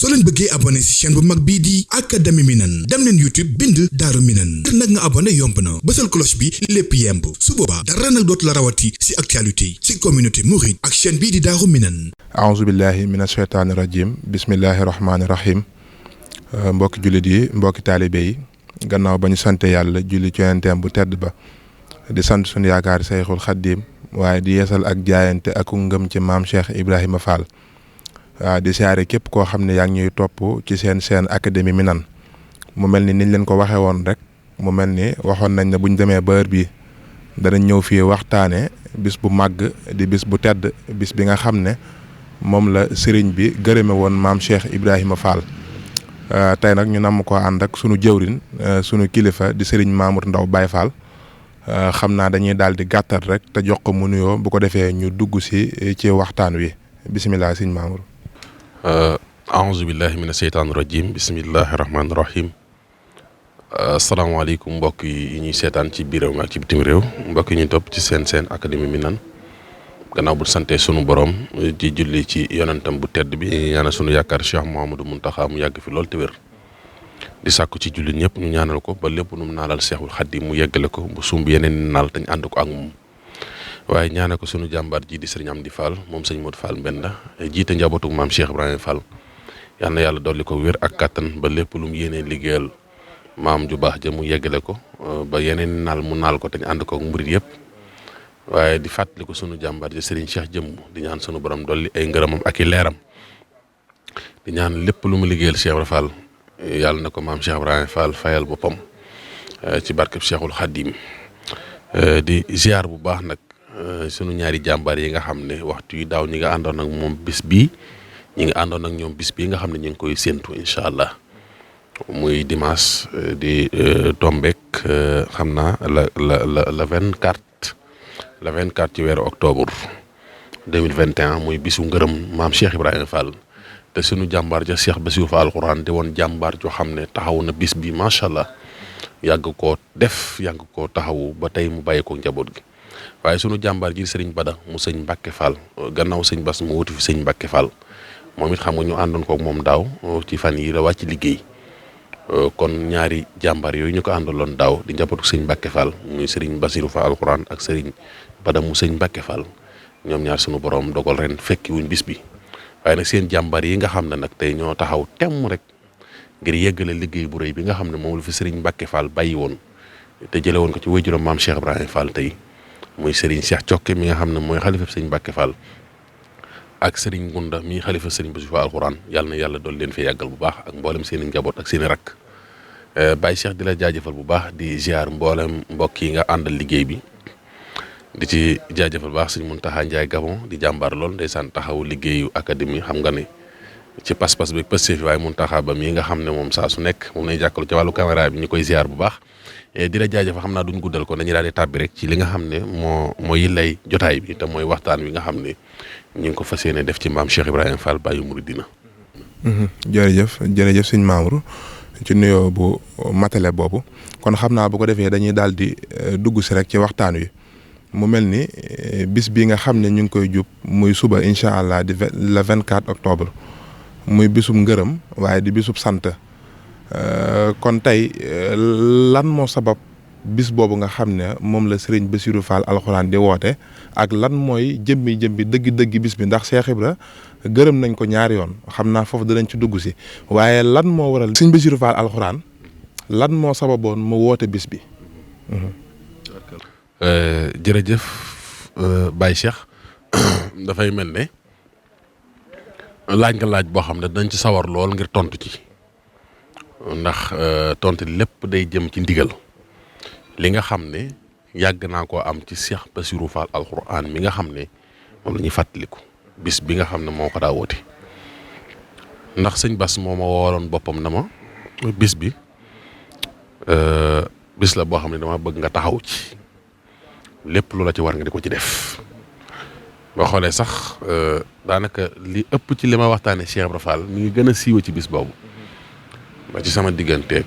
soo leen bëggee abonné ci chaîne bu mag bii di Académie Minane dem leen YouTube bind Daaru Minane ngir nag nga abonné yomb na bësal cloche bi lépp yemb su boobaa dara nag dootu la rawati ci actualité ci communauté mouride ak chaîne bii di Daaru Minane. aouzu billahi mina shaytaani rajim bismillahi rahmaani rahim mbokki jullit yi mbokki taalibe yi gannaaw ba ñu sante yàlla julli ci yonenteem bu tedd ba di sant suñu yaakaar Sayxul Xaddiim waaye di yeesal ak jaayante ak ngëm ci maam Cheikh Ibrahima Fall di siyaare képp koo xam ne yaa ngi ñuy topp ci seen Académie Minane mu mel ni niñ leen ko waxee woon rek mu mel ni waxoon nañ ne buñ demee ba heure bii danañ ñëw fii waxtaane bis bu màgg di bis bu tedd bis bi nga xam ne moom la sëriñ bi gërëme woon maam Cheikh Ibrahima Fall tey nag ñu namm ko ànd ak sunu jëwrin sunu kilifa di sëriñ Mamour Ndaw Baye Fall xam naa dañuy daal di gàttal rek te jox ko mu nuyoo bu ko defee ñu dugg si ci waxtaan wi bisimilah sëriñ Mamour. aouzu billahi mina seytaani rajim bismillahi rahmaani rahim asalaamaaleykum mbokk yi ñuy seetaan ci biir réew mi ak ci bitim réew mbokk yi ñuy topp ci seen Académie Minane gannaaw bu sante sunu borom di julli ci yonentam bu tedd bi ñaanal sunu yaakaar Cheikh Mouhamadou Mountakha mu yàgg fi lool te wér di sàkku ci jullit ñëpp ñu ñaanal ko ba lépp nu mu naalal Cheikhul Khadim mu yeggale ko bu sumb yeneen naal tañ ànd ko ak moom waaye ñaanal ko sunu jàmbaar ji di sëriñ Amdi Fall moom sëñ Modou Fall Mbenda jiite njabootug maam Cheikh Ibrahima Fall yal na yàlla dolli ko wér ak kattan ba lépp lu mu yéenee liggéeyal maam ju baax ja mu yeggale ko ba yeneen naal mu naal ko tañ ànd ko ak murit yëpp waaye di fàttali ko sunu jàmbaar ji sëriñ Cheikh Jëmm di ñaan sunu borom dolli ay ngërëmam ak i leeram di ñaan lépp lu mu liggéeyal Cheikh Ibrahima Fall yàlla na ko maam Cheikh Ibrahima Fall fayal boppam ci barkeb Cheikhul Khadim di ziar bu baax nag sunu ñaari jàmbaar yi nga xam ne waxtu yi daaw ñi nga àndoon ak moom bis bii ñi nga àndoon ak ñoom bis bii nga xam ne ñu ngi koy séentu incha allah muy dimanche di tombeek xam naa la 24 ci weeru octobre 2021 muy bisu ngërëm maam Cheikh Ibrahima Fall te sunu jàmbaar ja Cheikh Bassirou Fall alxuraan di woon jàmbaar joo xam ne taxaw na bis bi macha allah yàgg koo def yàgg koo taxawu ba tey mu bàyyi ko njaboot gi. waaye sunu jàmbaar ji sëriñ Bada mu sëñ Mbacke Fall gannaaw sëñ Bass mu wuti fi sëñ Mbacke Fall moom it xam nga ñu àndoon kook moom daaw ci fan yi la wàcc liggéey kon ñaari jàmbaar yooyu ñu ko àndaloon daaw di njabootu sëñ Mbacke Fall muy sëriñ Bassirou Fall alxuraan ak sëriñ Bada mu sëñ Mbacke Fall ñoom ñaar sunu borom dogal ren fekki wuñ bis bi waaye nag seen jàmbaar yi nga xam ne nag tey ñoo taxaw temm rek ngir yeggale liggéey bu rëy bi nga xam ne moom la fi sëriñ Mbacke Fall bàyyi woon te jële woon ko ci waajuram maam Cheikh Ibrahima Fall tey muy Serigne Cheikh Cokke mi nga xam ne mooy xalifa sëñ Mbacke Fall ak Serigne Gunda mi xalifa Serigne Bassirou Fall alxuraan yàlla na yàlla dool leen fi yàggal bu baax ak mboolem seen i njaboot ak seen i rakk Baye Cheikh di la jaajëfal bu baax di ziar mboolem mbokk yi nga àndal liggéey bi di ci jaajëfal bu baax sëñ Mountakha Ndiaye Gabon di jàmbaar lool ndeysaan taxawu liggéeyu académie xam nga ne ci pas-pas bi pëste fi waaye Mountakha ba mii nga xam ne moom saa su nekk moom lay jàkkalu ci wàllu caméra bi ñu koy ziar bu baax di la jaajëfal xam naa duñ guddal ko dañuy daal di tàbbi rek ci li nga xam ne moo yillay jotaay bi te mooy waxtaan wi nga xam ne ñu ngi ko fas yéene def ci maam Cheikh Ibrahima Fall Baye Mouridina. jërëjëf sëñ Mamour ci nuyoo bu matale boobu kon xam naa bu ko defee dañuy daal di dugg si rek ci waxtaan wi mu mel ni bis bi nga xam ne ñu ngi koy jub muy suba incha allah di le 24 octobre muy bisub ngërëm waaye di bisub sant. kon tey lan moo sabab bis boobu nga xam ne moom la Serigne Bassirou Fall alxuraan di woote ak lan mooy jëmmi dëgg bis bi ndax Cheikh Ibra gërëm nañ ko ñaari yoon xam naa foofu danañ ci dugg si waaye lan moo waral Serigne Bassirou Fall alxuraan lan moo sababoon mu woote bis bi. jërëjëf Baye Cheikh dafay mel ne laaj nga laaj boo xam ne dañ ci sawar lool ngir tontu ci. ndax tontu lépp day jëm ci ndigal li nga xam ne yàgg naa koo am ci Cheikh Bassirou Fall alxuraan mi nga xam ne moom la ñuy fàttaliku bis bi nga xam ne moo ko daa woote ndax sëñ Bass moo ma wooroon boppam na ma bis bi bis la boo xam ne dama bëgg nga taxaw ci lépp lu la ci war nga di ko ci def boo xoolee sax daanaka li ëpp ci li ma waxtaanee Cheikh Ibra Fall mi ngi gën a siiwa ci bis boobu. ba ci sama diggante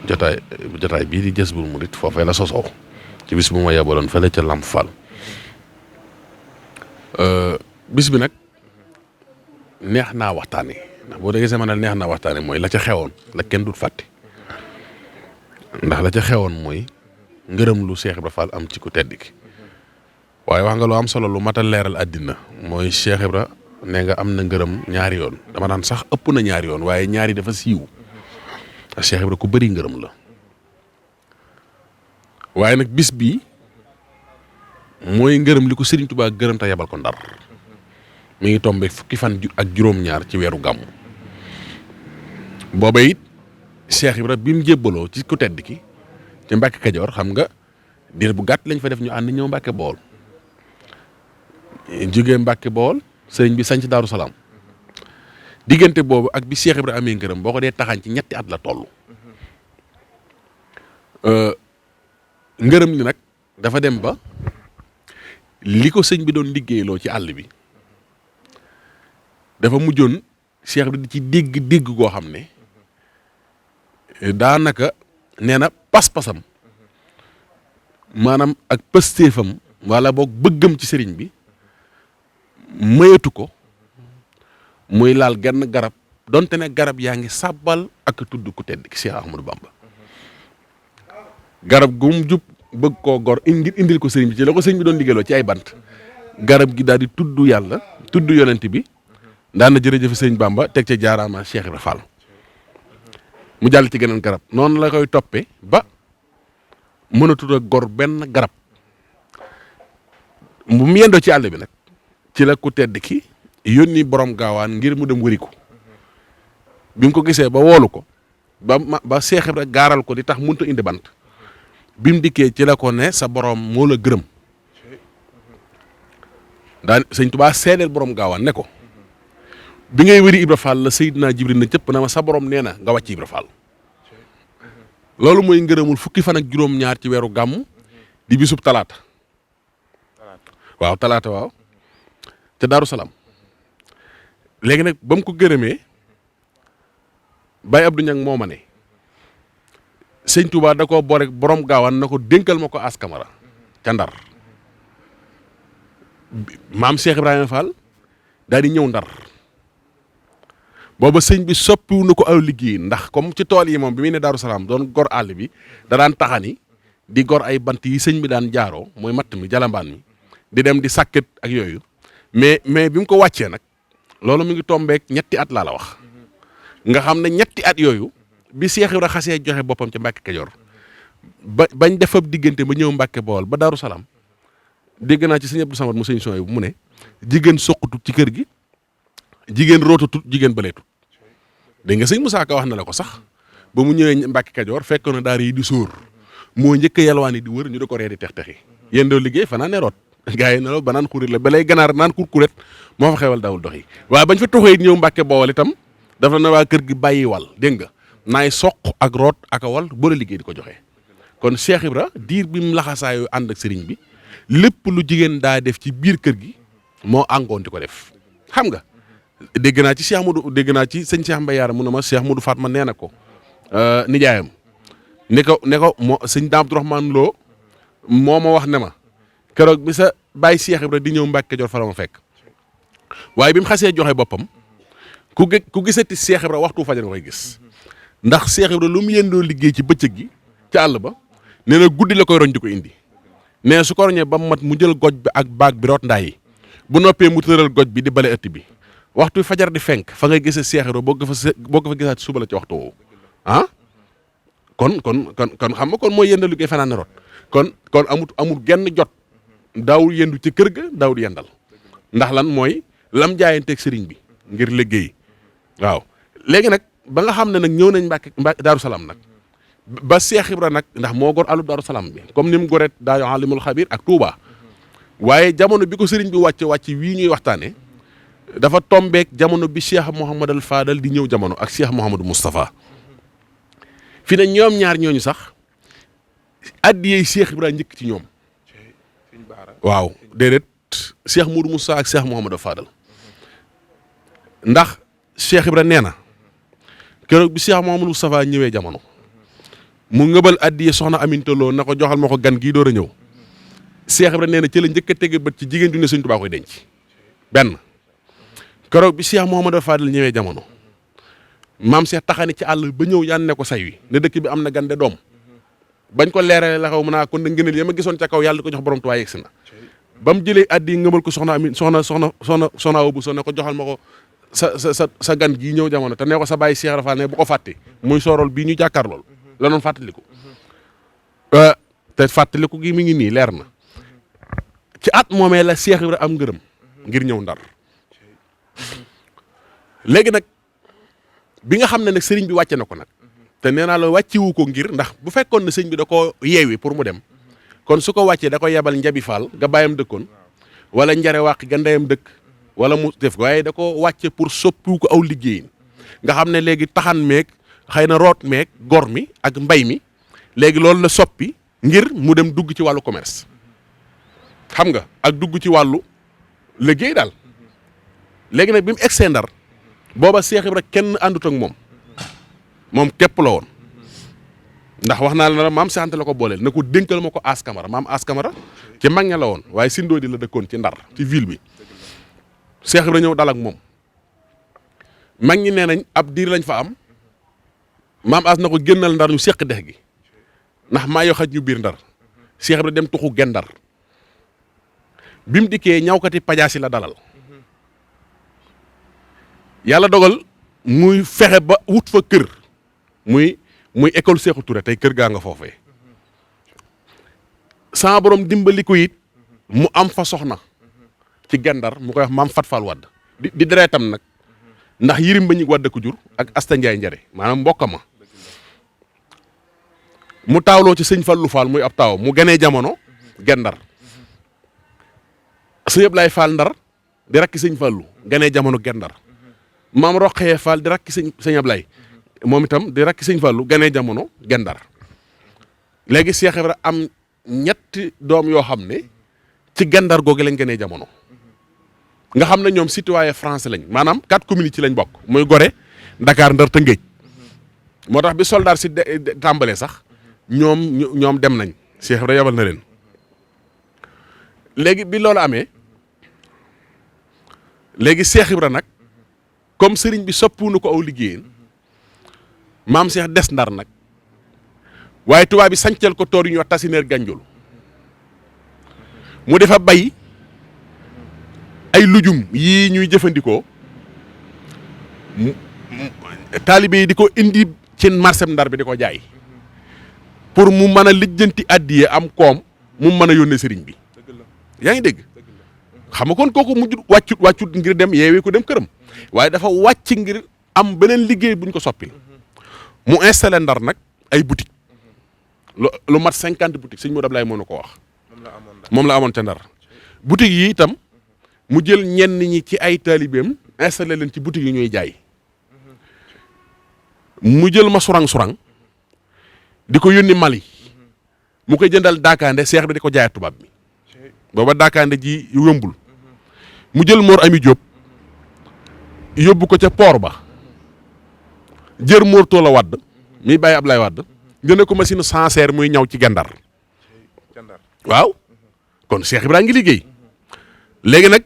jotaay bii di Jazbul Murid foofee la sosoo ci bis bu ma yebaloon fële ca Lamp Fall bis bi nag neex naa waxtaanee ndax boo déggee sama neex na waxtaane mooy la ca xewoon la kenn dut fàtte ndax la ca xewoon mooy ngërëm lu Cheikh Ibra Fall am ci ku tedd ki waaye wax nga lu am solo lu mat a leeral àddina mooy Cheikh Ibra ne nga am na ngërëm ñaari yoon dama naan sax ëpp na ñaari yoon waaye ñaari dafa siiw ndax Cheikh Ibra ku bëri ngërëm la waaye nag bis bii mooy ngërëm li ko Serigne Touba gërëm te yabal ko Ndar mi ngi tombe fukki fan ak juróom-ñaar ci weeru gàmmu booba it Cheikh Ibra bi mu jébbaloo ci ku tedd ki ci Mbàkke Kajoor xam nga diir bu gàtt lañ fa def ñu ànd ñëw Mbàkke Bawol jógee Mbàkke Bawol sëriñ bi sanc Daaru Salaam diggante boobu ak bi Cheikh Ibra amee ngërëm boo ko dee taxañ ci ñetti at la toll ngërëm li nag dafa dem ba li ko sëñ bi doon liggéeyloo ci àll bi dafa mujjoon Cheikh bi di ci dégg goo xam ne daanaka nee na pas-pasam maanaam ak pëstéefam wala boog bëggam ci sëriñ bi mayatu ko muy laal genn garab donte ne garab yaa ngi sàbbal ak tudd ku tedd ki Cheikh Ahmadou Bamba garab gu mu jub bëgg koo gor indil ko sëriñ bi ci la ko sëriñ bi doon liggéeyloo ci ay bant garab gi daal di tudd yàlla tudd yonent bi daan na jërëjëf sëriñ Bamba teg ca jaaraama Cheikh Ibra Fall mu jàll ci geneen garab noonu la koy toppee ba mënatut a gor benn garab mu yendoo ci àll bi nag ci la ku tedd ki yónni borom gaawaan ngir mu dem wëri ko bi mu ko gisee ba woolu ko ba Cheikh Ibra gaaral ko di tax mënut a indi bant bi mu dikkee ci la ko ne sa borom moo la gërëm daan sëñ Tuubaa seedeel borom gaawaan ne ko bi ngay wëri Ibra Fall la Seydina Jibril na cëpp na ma sa borom nee na nga wàcc Ibra Fall loolu mooy ngërëmul fukki fan ak juróom-ñaar ci weeru gàmm di bisub talaata waaw te Daaru Salaam léegi nag ba mu ko gërëmee Baye Abdou Niang moo ma ne sëñ Touba da koo boole borom gaawaan na ko dénkal ma ko askamara ca Ndar maam Cheikh Ibrahima Fall daal di ñëw Ndar booba sëñ bi soppiwu na ko aw liggéey ndax comme ci tool yi moom bi muy ne Daaru Salaam doon gor àll bi da daan taxani di gor ay bant yi sëñ bi daan jaaroo mooy matt mi jalambaan mi di dem di sàkket ak yooyu mais bi mu ko wàccee nag loolu mu ngi tombeek ñetti at laa la wax nga xam ne ñetti at yooyu bi Cheikh Ibra xasee joxe boppam ca Mbàkke Kajoor bañ def ab diggante ba ñëw Mbàkke Bawol ba Daaru Salaam dégg naa ci sëñ Abdou Samad mu sëñ son yi mu ne jigéen soqutut ci kër gi jigéen rootatut jigéen baleetut dégg nga sëñ Moussa Ka wax na la ko sax ba mu ñëwee Mbàkke Kajoor fekkoon na daara yi di sóor moo njëkk a yalwaan di wër ñu da ko ree di tex-texi yéen doo liggéey fanaan ne root gaa yi ne la ba naan xurit la ba lay ganaar naan kurkuret moo fa xewal daawul dox yi waaye bañ fa toxee ñëw Mbàkke Bawol itam dafa na waa kër gi bàyyi wal dégg nga naay soq ak root ak a wal boole liggéey di ko joxe kon Cheikh Ibra diir bi mu laxasaayoo ànd ak sëriñ bi lépp lu jigéen daa def ci biir kër gi moo àngoon di ko def xam nga dégg naa ci sëñ Cheikh Mbaye Yaara mu ne ma Cheikh Modou Fatma nee na ko nijaayam ne ko moo sëñ Daam Abdourahmane Lo moo ma wax ne ma keroog bi sa bàyyi Cheikh Ibra di ñëw Mbàkke Kajoor fa la ma fekk waaye bi mu xasee joxe boppam ku gisati Cheikh Ibra waxtu fajar nga koy gis ndax Cheikh Ibra lu mu yendoo liggéey ci bëccëg gi ci àll ba nee na guddi la koy roñ di ko indi nee su ko roñee ba mu mat mu jël goj bi ak baag bi root ndaay yi bu noppee mu tëral goj bi di bale ëtt bi waxtu fajar di fenk fa ngay gisee Cheikh Ibra boo ko fa gisaat suba la ci waxtu woowu ah kon xam nga kon mooy yendal liggéey fanaan ne root kon amul genn jot daawul yendu ci kër ga daawul yendal ndax lan mooy lam jaayanteeg sëriñ bi ngir liggéey waaw léegi nag ba nga xam ne nag ñëw nañ Mbàkke Daaru Salaam nag ba Cheikh Ibra nag ndax moo gor alub Daaru Salaam bi comme ni mu goreet daayo alimul xabir ak Touba waaye jamono bi ko sëriñ bi wàcc wii ñuy waxtaane dafa tombeek jamono bi Cheikh Mouhamadal Fadal di ñëw jamono ak Cheikh Mouhamadou Moustapha fi ne ñoom ñaar ñooñu sax addiyey Cheikh Ibra njëkk ci ñoom waaw déedéet Cheikh Moudou Moussa ak Cheikh Mouhamadou Fadal ndax Cheikh Ibra nee na keroog bi Cheikh Mouhamadou Moustapha ñëwee jamono mu ngëbal addiye soxna Aminta Lo na ko joxal ma ko gan gii door a ñëw Cheikh Ibra nee na ci la njëkk a tege bët ci jigéen ju ne Sëñ Tuubaa koy denc benn keroog bi Cheikh Mouhamadou Fadal ñëwee jamono maam Cheikh taxani ci àll ba ñëw yaan ne ko say wi ne dëkk bi am na gande doom bañ ko leerale la xaw mu naa kon da ngëneel ya ma gisoon ca kaw yàlla di ko jox borom Tuubaa yegsi na ba mu jëlee addi ngëmal ko soxna Amin soxna Awa Bousso ne ko joxal ma ko sa gan gii ñëw jamono te ne ko sa bàyyi Cheikh Rafal ne bu ko fàtte muy sorol bii ñu jàkkaar lool la noon fàttaliku te fàttaliku gi mi ngi nii leer na ci at moomee la Cheikh Ibra am ngërëm ngir ñëw Ndar léegi nag bi nga xam ne nag sëriñ bi wàcce na ko nag te nee naa la wàccewu ko ngir ndax bu fekkoon ne sëriñ bi da ko yeewi pour mu dem kon su ko wàccee da ko yebal njabi faal ga bàyyam dëkkoon wala njare wàq ga ndeyam dëkk wala mu def waaye da ko wàcce pour soppiwu ko aw liggéeyin nga xam ne léegi taxan meeg xëy na root meeg gor mi ak mbay mi léegi loolu la soppi ngir mu dem dugg ci wàllu commerce xam nga ak dugg ci wàllu liggéey daal léegi nag bi mu egsee Ndar booba Cheikh Ibra kenn àndut ak moom képp la woon ndax wax naa la maam Cheikh Anta la ko booleel na ko dénkal ma ko As Camara maam As Camara ci mag ña la woon waaye Sindoo di la dëkkoon ci Ndar ci ville bi Cheikh Ibra ñëw dal ak moom mag ñi nee nañ ab diir lañ fa am maam As na ko génnal Ndar ñu seq dex gi ndax maa yoo xaj ñu biir Ndar Cheikh Ibra dem tuxu Gendar bi mu dikkee ñawkati pajaasi la dalal yàlla dogal muy fexe ba wut fa kër muy école Sékou Touré tey kër gaa nga foofee sama borom dimbali ko it mu am fa soxna ci Gendar mu koy wax maam Fat Fall Wadd di deretam nag ndax Yirim Mbañik Wadd ko jur ak Asta Njaay Njare maanaam mbokka ma mu taawloo ci sëñ Fallu Fall muy ab taaw mu ganee jamono Gendar sëñ Ablaay Fall Ndar di rakki sëñ Fallu ganee jamono Gendar maam Roqee Fall di rakki sëñ Ablaay moom itam di rakki sëñ Fallu ganee jamono Gendar léegi Cheikh Ibra am ñetti doom yoo xam ne ci Gendar googu lañ ganee jamono nga xam ne ñoom citoyen français lañ maanaam 4 communes ci lañ bokk muy Gorée Dakar Ndar Tëngéej moo tax bi soldat si tàmbalee sax ñoom dem nañ Cheikh Ibra yabal na leen léegi bi loolu amee léegi Cheikh Ibra nag comme sëriñ bi soppuunu ko aw liggéeyin maam Cheikh des Ndar nag waaye tubaab bi sancal ko toor yu ñuy wax Tasineer Ganjul mu defa bay ay lujum yii ñuy jëfandikoo taalibe yi di ko indi ci marché Ndar bi di ko jaay pour mu mën a lijjanti addiye am koom mu mën a yónnee sëriñ bi yaa ngi dégg xam nga kon kooku mujj wàccut ngir dem yeewee ko dem këram waaye dafa wàcc ngir am beneen liggéey buñ ko soppil mu installé Ndar nag ay boutique lu mat 50 boutiques sëñ Modou Ablaye moo na ko wax moom la amoon ca Ndar boutique yi itam mu jël ñenn ñi ci ay taalibeem installé leen ci boutique yi ñuy jaay mu jël ma surang di ko yónni Mali mu koy jëndal daakaande seex bi di ko jaay tubaab bi booba daakaande ji yombul mu jël Mor Ami Diop yóbbu ko ca port ba jër Mor Toola Wadd mi bàyyi Ablaye Wadd jënd ko machine Sancerre muy ñaw ci Gendar waaw kon Cheikh Ibrahima ngi liggéey léegi nag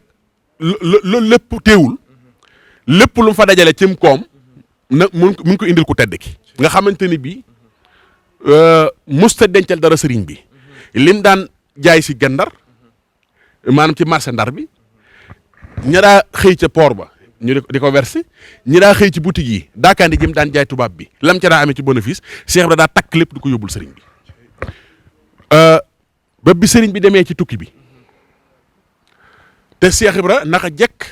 loolu lépp teewul lépp lu mu fa dajale cim koom na mu ngi ko indil ku tedd ki nga xamante ni bii musta dencal dara sëriñ bi lim daan jaay si Gendar maanaam ci marché Ndar bi ña daa xëy ca port ba ñu di ko versé ñi daa xëy ci boutique yi daakaandi jëm daan jaay tubaab bi lam ca daa amee ci bénéfice Cheikh Ibra daa takk lépp du ko yóbbul sëriñ bi ba bi sëriñ bi demee ci tukki bi te Cheikh Ibra naka jekk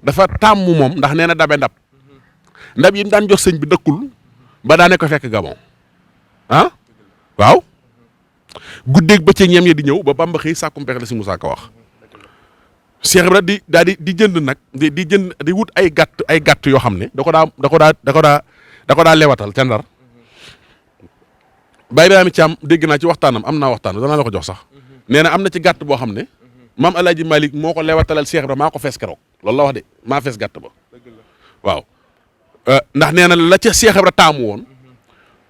dafa tàmm moom ndax nee na dabe ndab yi mu daan jox sëñ bi dëkkul ba daane ko fekk Gabon ah waaw guddeeg bëccëg ñem ya di ñëw ba Bamba xëy sàkkum pexe la si Moussa Ka wax Cheikh Ibra di jënd nag di jënd di wut ay gàtt yoo xam ne da ko daa lewatal ca Ndar Baye Ibrahima Thiam dégg naa ci waxtaanam am naa waxtaan danaa la ko jox sax nee na am na ci gàtt boo xam ne maam El Hadj Malick moo ko lewatalal Cheikh Ibra maa ko fees keroog loolu la wax de maa fees gàtt ba waaw ndax nee na la ca Cheikh Ibra taamu woon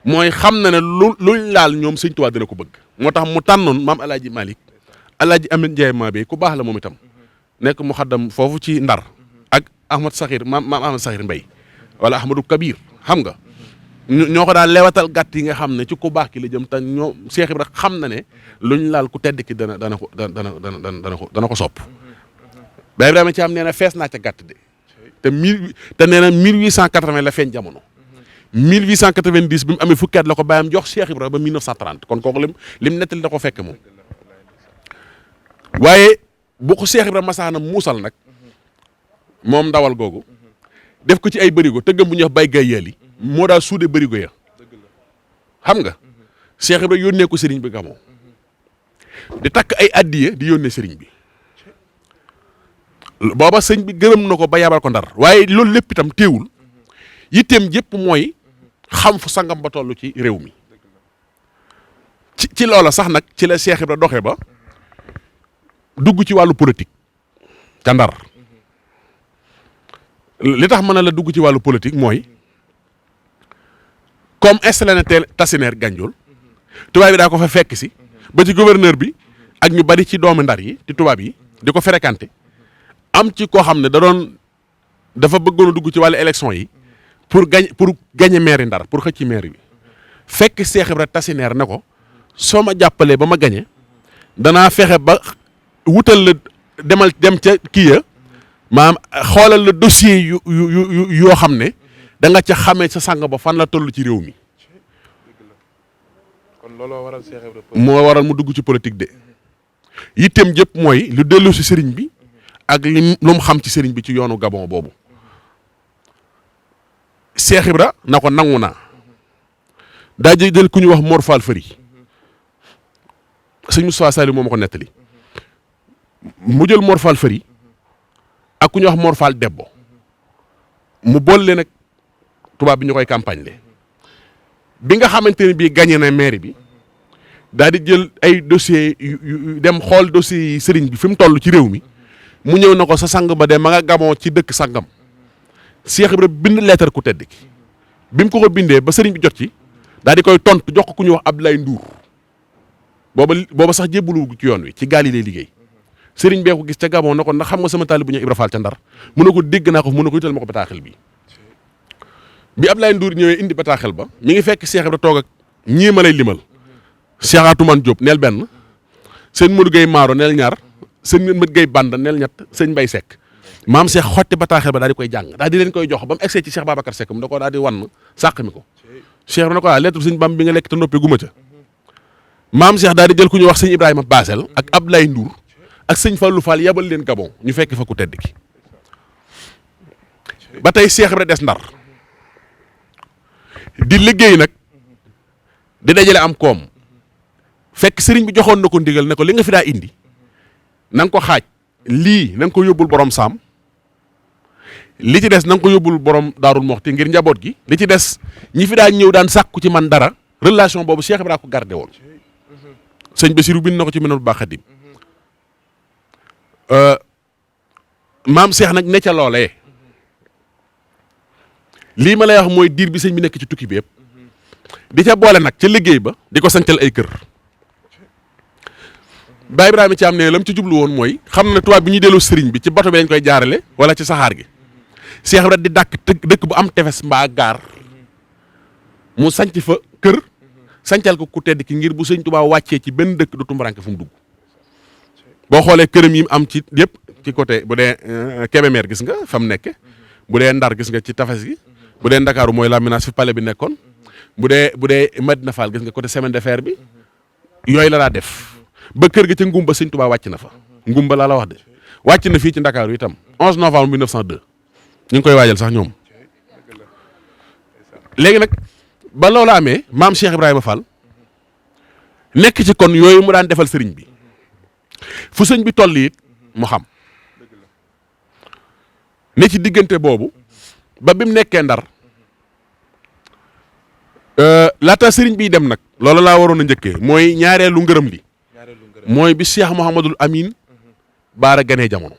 mooy xam na ne luñ laal ñoom sëñ Tuubaa dina ko bëgg moo tax mu tànnoon maam El Hadj Malick El Hadj Amin Ndiaye Mabé ku baax la moom itam nekk mu xaddam foofu ci Ndar ak Ahmad Sakhir maam Ahmad Sakhir Mbaye wala Ahmadou Kabir xam nga ñoo ko daan lewatal gàtt yi nga xam ne ci ku baax ki la jëm te ñoo Cheikh Ibra xam na ne luñ laal ku tedd ki dana ko sopp Baye Ibrahima Thiam nee na fees naa ca gàtt de te nee na 1880 la feeñ jamono 1890 bi mu amee fukki at la ko bàyyam jox Cheikh Ibra ba 1930 kon kooku lim nettali da ko fekk moom waaye bu ko Cheikh Ibra masaana muusal nag moom ndawal googu def ko ci ay bërigo tëggam bu ñuy wax bay gay yeel yi moo daa suude bërigo ya xam nga Cheikh Ibra yónnee ko sëriñ bi gamoo di takk ay addiye di yónnee sëriñ bi booba sëñ bi gërëm na ko ba yabal ko Ndar waaye loolu lépp itam teewul yitteem yëpp mooy xam fu sangam ba toll ci réew mi ci loola sax nag ci la Cheikh Ibra doxee ba dugg ci wàllu politique ca Ndar li tax mën na la dugg ci wàllu politique mooy comme installé na Tasineer Ganjool tubaab yi daa ko fa fekk si ba ci gouverneur bi ak ñu bari ci doomu Ndar yi ci tubaab yi di ko fréquenté am ci koo xam ne dafa bëggoon a dugg ci wàllu élection yi pour gagner maire Ndar pour xëcc maire bi fekk Cheikh Ibra Tasineer ne ko soo ma jàppalee ba ma gagné danaa fexe ba wutal la dem ca kii ya maanaam xoolal la dossier yoo xam ne da nga ca xamee sa sang ba fan la toll ci réew mi. kon looloo waral Cheikh Ibra moo waral mu dugg ci politique de yitteem jëpp mooy lu dellu si sëriñ bi ak lu mu xam ci sëriñ bi ci yoonu Gabon boobu Cheikh Ibra na ko nangu naa daa jël ku ñu wax Mor Fall Fëri sëñ Moustapha Saliou moo ma ko nettali mu jël Mor Fall Fëri ak ku ñuy wax Mor Fall Debbo mu boole leen ak tubaab bi ñu koy campagne le bi nga xamante ne bii gagné na maire bi daal di jël ay dossiers yu dem xool dossiers yi sëriñ bi fi mu toll ci réew mi mu ñëw na ko sa sang ba de ma nga Gabon ci dëkk sangam Cheikh Ibra bind lettre ku tedd ki bi mu ko bindee ba sëriñ bi jot ci daal di koy tontu jox ko ku ñuy wax Abdoulaye Ndour booba sax jébbalu ci yoon wi ci gaal yi lay liggéey. sëriñ bee ko gis ca Gabon na ko ndax xam nga sama taalibe bu ñu Ibra Fall ca Ndar mu ne ko dégg naa ko mu ne ko ital ma ko bataaxel bi Ablaye Ndour ñëwee indi bataaxel ba mi ngi fekk Cheikh Ibra toog ak ñii ma lay limal Cheikh Atoumane Diop neel benn sëñ Modou Gueye Maaro neel ñaar sëñ Modou Gueye Banda neel ñett sëñ Mbaye Seck maam Cheikh xotti bataaxel ba daal di koy jàng daal di leen koy jox ba mu egsee ci Cheikh Babacar Seck mu da ko daal di wan sàq mi ko Cheikh Ibra ne ko lettre sëñ Bam bi nga lekk te noppi guma ca maam Cheikh daal di jël ku ñuy wax sëñ Ibrahima Basel ak Ablaye Ndour ak sëñ Fallou Fall yabal leen Gabon ñu fekk fa ku tedd ki ba tey Cheikh Ibra des Ndar di liggéey nag di dajale am koom fekk sëriñ bi joxoon na ko ndigal ne ko li nga fi daa indi na nga ko xaaj lii na nga ko yóbbul borom saam li ci des na nga ko yóbbul borom Daarul Moxti ngir njaboot gi li ci des ñi fi daa ñëw daan sàkku ci man dara relation boobu Cheikh Ibra ko gardé woon sëñ Bassirou bind na ko ci Minanul Baaxadim maam Cheikh nag ne ca loolee lii ma lay wax mooy diir bi sëñ bi nekk ci tukki bi yëpp di ca boole nag ca liggéey ba di ko sancal ay kër Baye Ibrahima Thiam ne lam ci jublu woon mooy xam na tubaab bi ñuy delloo sëriñ bi ci bato bi lañ koy jaarale wala ci saxaar gi Cheikh Ibra di dàkk dëkk bu am tefes mbaa gaar mu sanc fa kër sancal ko ku tedd ki ngir bu sëñ Tuubaa wàccee ci benn dëkk du tumbaranke fu mu dugg boo xoolee këram yi mu am ci yëpp ci côté bu dee Kébémer gis nga fa mu nekke bu dee Ndar gis nga ci tafes gi bu dee Ndakaaru mooy laminage fi palais bi nekkoon bu dee Medina Fall gis nga côté semaine de fer bi yooyu la daa def ba kër ga ca Ngumba sëñ Tuubaa wàcc na fa Ngumba laa la wax de wàcc na fii ci Ndakaaru itam 11 novembre 1902 ñu ngi koy waajal sax ñoom léegi nag ba loolu amee maam Cheikh Ibrahima Fall nekk ci kon yooyu mu daan defal sëriñ bi fu sëñ bi toll it mu xam ne ci diggante boobu ba bi mu nekkee Ndar laata sëriñ biy dem nag loolu laa waroon a njëkkee mooy ñaareelu ngërëm li mooy bi Cheikh Mouhamadul Amin baara ganee jamono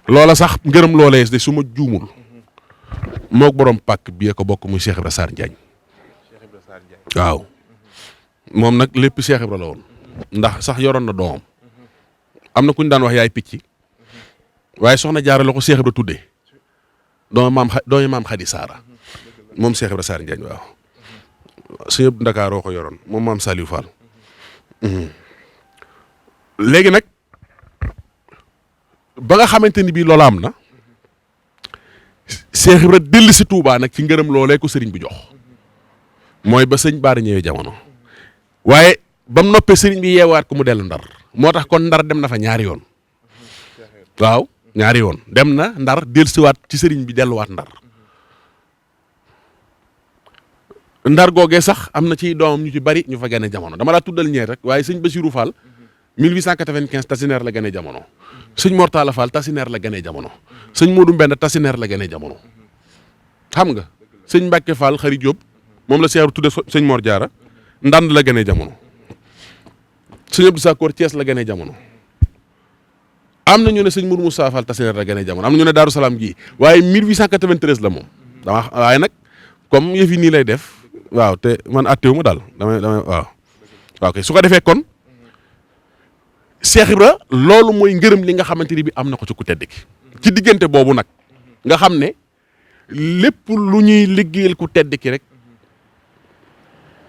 loola sax ngërëm loolee de su ma juumul moog borom pàkk bi ko bokk muy Cheikh Ibra Sarr Njaañ waaw moom nag lépp Cheikh Ibra la woon ndax sax yoroon na doomam am na ku ñu daan wax yaay picc waaye soxna Jaara la ko Cheikh Ibra tuddee doomu maam Xadi Saara moom Cheikh Ibra Sarr Njaañ waaw sëñ Abdou Ndakaaroo ko yoroon moom maam Saliou Fall léegi nag ba nga xamante ni bii loola am na Cheikh Ibra dellu si Touba nag ci ngërëm loolee ko sëriñ bi jox mooy ba sëñ Baara ñëwee jamono waaye ba mu noppee sëriñ bi yeewaat ko mu dellu Ndar moo tax kon Ndar dem na fa ñaari yoon waaw ñaari yoon dem na Ndar dellusiwaat ci sëriñ bi delluwaat Ndar googee sax am na ci doomam ñu ci bari ñu fa gane jamono dama laa tuddal ñeer rek waaye sëñ Bassirou Fall 1895 Tasineer la gane jamono sëñ Mortala Fall Tasineer la gane jamono sëñ Modou Mbend Tasineer la gane jamono xam nga sëñ Mbacke Fall Xari Diop moom la Cheikh tudde sëñ Mor Diarra Ndand la gane jamono sëñ Abdou Sakor Thiès la gane jamono am na ñu ne sëñ Mourou Moussa Fall Tasineer la gane jamono am na ñu ne Daaru Salaam gii waaye 1893 la moom dama waaye nag comme yëf yi nii lay def waaw te man attewu ma daal damay waaw kay su ko defee kon Cheikh Ibra loolu mooy ngërëm li nga xamante ni bi am na ko ci ku tedd ki ci diggante boobu nag nga xam ne lépp lu ñuy liggéeyal ku tedd ki rek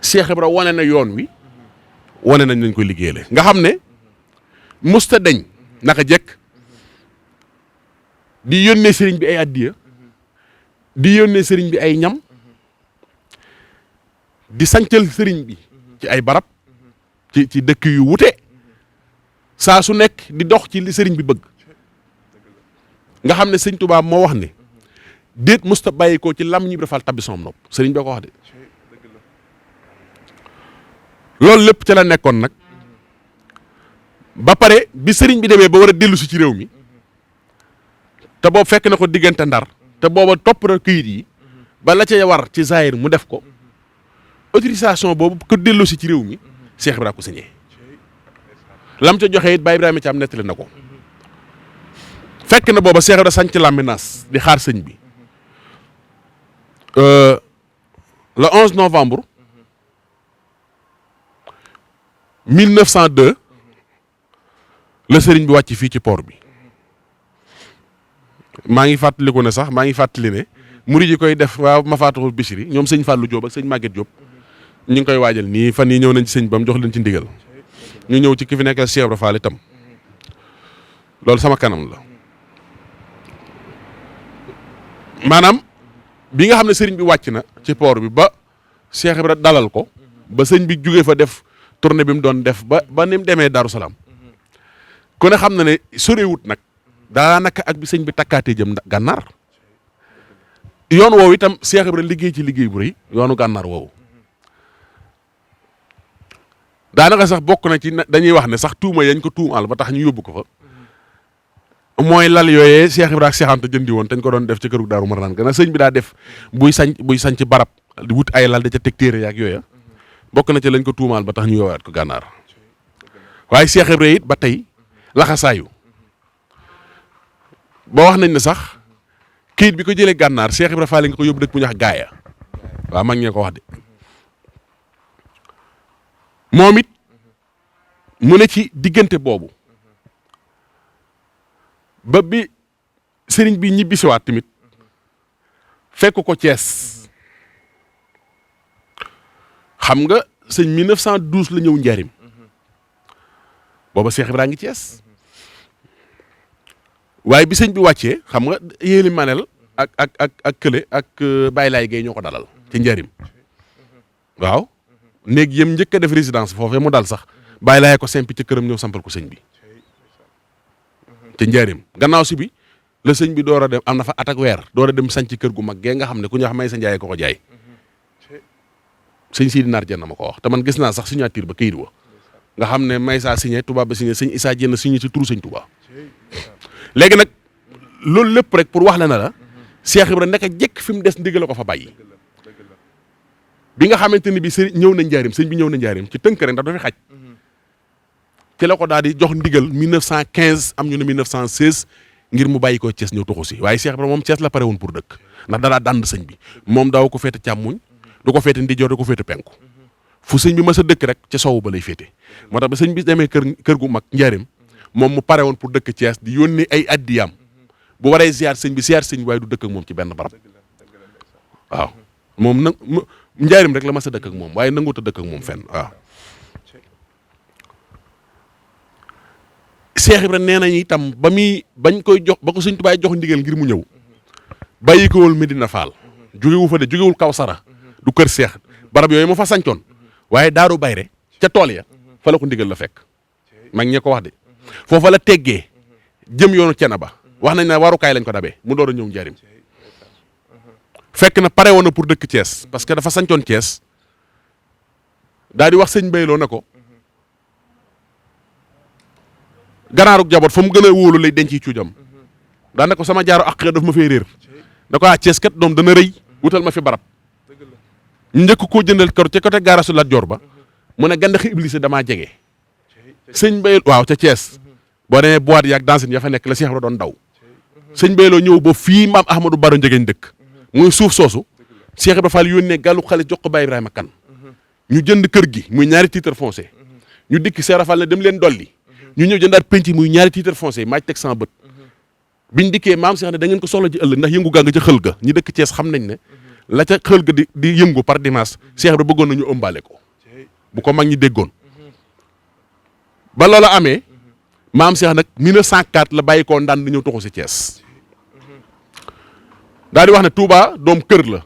Cheikh Ibra wane na yoon wi wane nañ lañ koy liggéeyale nga xam ne musta deñ naka jekk di yónnee sëriñ bi ay addiya di yónnee sëriñ bi ay ñam di sancal sëriñ bi ci ay barab ci dëkk yu wute saa su nekk di dox ci li sëriñ bi bëgg nga xam ne sëñ Tuubaa moo wax ne déet musta bàyyi ko ci lam ñi defal tabbi som nopp sëriñ bi ko wax de loolu lépp ca la nekkoon nag ba pare bi sëriñ bi demee ba war a dellu si ci réew mi te boobu fekk na ko diggante Ndar te booba topp na këyit yi ba la ca war ci Zahir mu def ko autorisation boobu ko dellu si ci réew mi Cheikh Ibra ko signé lam ca joxe it Baye Ibrahima Thiam nettali na ko fekk na booba Cheikh Ibra sanc Lambinaas di xaar sëñ bi le 11 novembre 1902 la sëriñ bi wàcc fii ci port bi maa ngi fàttaliku ne sax maa ngi fàttali ne murid yi koy def waaw ma faatuxul Bichri ñoom sëñ Fallou Diop ak sëñ Maguette Diop ñu ngi koy waajal nii fan yii ñëw nañ ci sëñ bam jox leen ci ndigal ñu ñëw ci ki fi nekk Cheikh Ibra Fall itam loolu sama kanam la maanaam bi nga xam ne sëriñ bi wàcc na ci port bi ba Cheikh Ibra dalal ko ba sëñ bi jugee fa def tournée bi mu doon def ba ni mu demee Darou Salaam ku ne xam na ne sorewut nag daanaka ak bi sëñ bi takkaatee jëm gànnaar yoon woowu itam Cheikh Ibra liggéey ci liggéey bu rëy yoonu gànnaar woowu daanaka sax bokk na ci dañuy wax ne sax tuuma yañ ko tuumaal ba tax ñu yóbbu ko fa mooy lal yooyee Cheikh Ibra ak Cheikh Anta jëndi woon dañ ko doon def ci këru Daaru Marnaan gannaaw sëñ bi daa def buy sañ ci barab di wut ay lal da ca teg téere yaak yooya bokk na ci lañ ko tuumaal ba tax ñu yóbbaat ko gànnaar waaye Cheikh Ibra it ba tey laxasaayu ba wax nañ ne sax kayit bi ko jëlee gànnaar Cheikh Ibra Fall nga ko yóbbu dëkk bu ñuy wax gaaya waaw mag ñee ko wax de moom it mu ne ci diggante boobu ba bi sëriñ bi ñibbisiwaat tamit fekk ko Thiès xam nga sëñ 1912 la ñëw njaarim booba Cheikh Ibra ngi Thiès waaye bi sëñ bi wàccee xam nga yéeli manel ak kële ak Baye Laye Gueye ñoo ko dalal ci njaarim waaw néeg yëm njëkk a def résidence foofee mu dal sax Baye Laye ko sempi ci këram ñëw sampal ko sëñ bi ci njaarim gannaaw si bi la sëñ bi door a dem am na fa at ak weer door a dem sanc kër gu mag gee nga xam ne ku ñu wax may sa njaay ko jaay sëñ Sidi Naar Jenn ma ko wax te man gis naa sax signature ba këyit wa nga xam ne may saa signé tubaab ba signé sëñ Issa Jenn signé ci turu sëñ Touba léegi nag loolu lépp rek pour wax la na la Cheikh Ibra nekk jekk fi mu des ndigal ko fa bàyyi bi nga xamante ni bi sëñ ñëw na njaarim sëñ bi ñëw na njaarim ci tënk rek ndax dafa xaj ci la ko daal di jox ndigal 1915 am ñu ne 1916 ngir mu bàyyi ko Thiès ñëw tuxu si waaye Cheikh Ibra moom Thiès la pare woon pour dëkk ndax dalaa dànd sëñ bi moom daaw ko féete càmmuñ du ko féete ndijoor du ko féete penku fu sëñ bi mës a dëkk rek ca sowu ba lay féete moo tax ba sëñ bi demee kër gu mag njaarim moom mu pare woon pour dëkk Thiès di yónnee ay addiyam bu waree ziar sëñ bi waaye du dëkk ak moom ci benn barab waaw moom nag njaarim rek la mas a dëkk ak moom waaye nanguut a dëkk ak moom fenn waaw. Cheikh Ibra nee nañu itam bañ koy jox ba ko sëñ Tuubaa jox ndigal ngir mu ñëw bàyyi ko wul Medina Fall jógewu fa de jógewul Kawsara du kër Cheikh barab yooyu ma fa sancoon waaye Daaru Bayre ca tool ya fa la ko ndigal la fekk mag ñee ko wax de foofa la teggee jëm yoonu Cenaba wax nañ ne warukaay lañ ko dabee mu door a ñëw njaarim fekk na pare woon na pour dëkk Thiès parce que dafa sancoon Thiès daal di wax sëñ Bayloo ne ko ganaaruk jaboot fa mu gën a wóolu lay denc ci cuujam daan ne ko sama jaaro àq daf ma fay réer ne ko Thiès kat doom dana rëy wutal ma fi barab ñu njëkk koo jëndal kër ca côté gaarasu Lat Joor ba mu ne gandaxi Iblis damaa jege sëñ Baylo waaw ca Thiès boo demee boîte yaag dansine ya fa nekk la Cheikh Ibra doon daw sëñ Bayloo ñëw ba fii maam Ahmadou Baro Njëgeñ dëkk muy suuf soosu Cheikh Ibra Fall yónnee gàllu xaalis jox ko Baye Ibrahima Kane ñu jënd kër gi muy ñaari titre foncier ñu dikk Cheikh Ibra Fall ne dem leen dolli ñu ñëw jëndaat penc muy ñaari titre foncier maaj teg sama bët biñ dikkee maam Cheikh ne da ngeen ko soxla ci ëllëg ndax yëngu gaa nga ca xël ga ñi dëkk Thiès xam nañ ne la ca xël ga di yëngu par dimanche Cheikh Ibra bëggoon nañu ëmbaale ko bu ko mag ñi déggoon ba loola amee maam Cheikh nag 1904 la bàyyi koo ndaan di ñëw tuxu si Thiès daal di wax ne Touba doom kër la